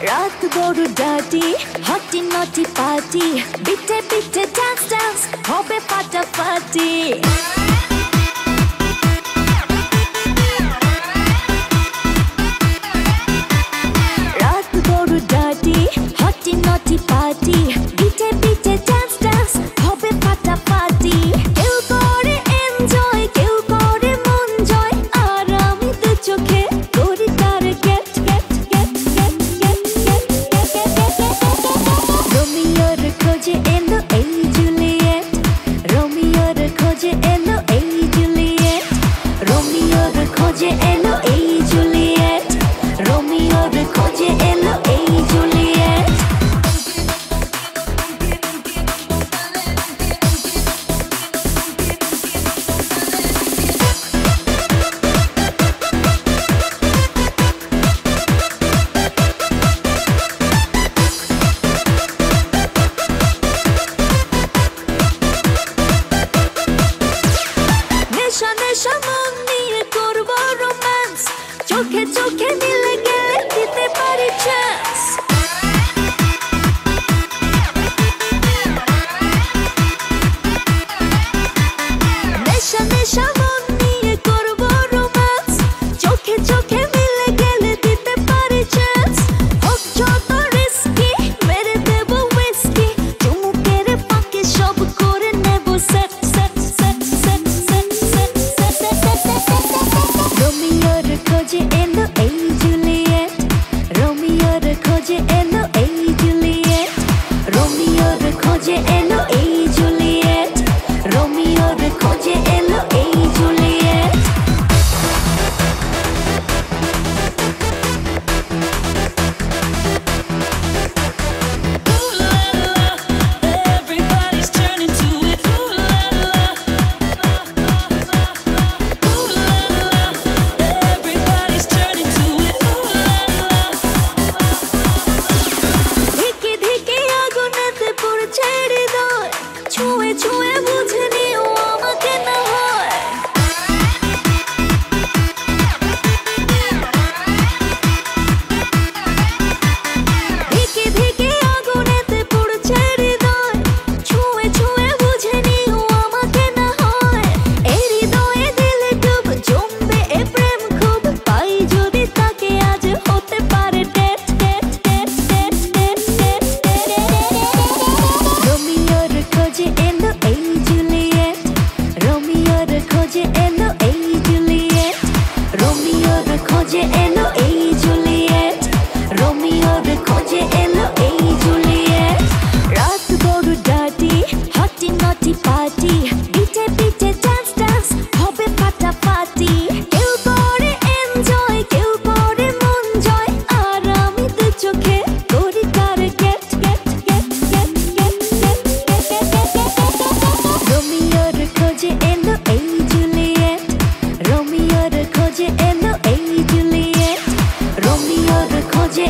রাত বড় ডাটি হটি নটি পার্টি বিটে বিটে ডান্স ডান্স হবে ফাটাফাটি রাত বড় ডাটি হটি নটি পার্টি বিটে বিটে ডান্স ডান্স হবে ফাটাফাটি কেউ করে এনজয় কেউ করে মন জয় আর আমি তো চোখে করি তার gate gate gate gate gate gate রোমিওর খোঁজে এলো এই জুলিয়েট রোমিওর খোঁজে এলো এই জুলিয়েট রোমিওর খোঁজে এলো এই জুলিয়েট রোমিওর খোঁজে এলো এই জুলিয়েট নেশা নেশা মন নিয়ে করবো রোম্যান্স চোখে চোখে মিলে গেলে দিতে পারি চান্স নেশা নেশা মন নিয়ে করবো রোম্যান্স চোখে চোখে মিলে গেলে দিতে পারি চান্স হোক যত রিস্কি মেরে দেবো হুইস্কি চুমুকের ফাঁকে সব করে নেবো set set set set set set set রোমিওর খোঁজে এলো এই জুলিয়েট রোমিওর খোঁজে এলো এই জুলিয়েট রোমিওর খোঁজে এলো এই জুলিয়েট রোমিওর খোঁজে এলো এই Juliet Everybody's turning to it. Ooh la la. Ooh la la. Everybody's turning to it. Ooh la la. ধিকে ধিকে আগুনেতে পড়ছে হৃদয় ছুঁয়ে ছুঁয়ে বুঝে নিও আমাকে না হয় ধিকে ধিকে আগুনেতে পড়ছে হৃদয় ছুঁয়ে ছুঁয়ে বুঝে নিও আমাকে না হয় এই হৃদয়ে দিলে ডুব জমবে এ প্রেম খুব পাই যদি তাকে আজ হতে পারে date date date date date date রোমিওর খোঁজে এলো এই জুলিয়েট রোমিওর খোঁজে এলো এই জুলিয়েট রোমিওর খোঁজে এলো এই জুলিয়েট রোমিওর খোঁজে এলো এই জুলিয়েট রাত বড় ডাটি হটি নটি পার্টি বিটে বিটে ডান্স ডান্স হবে ফাটাফাটি কেউ করে এনজয় কেউ করে মন জয় আর আমি তো চোখে করি তার gate gate gate gate gate gate রোমিওর খোঁজে এলো এই জুলিয়েট রোমিওর খোঁজে এলো এই জুলিয়েট রোমিওর খোঁজে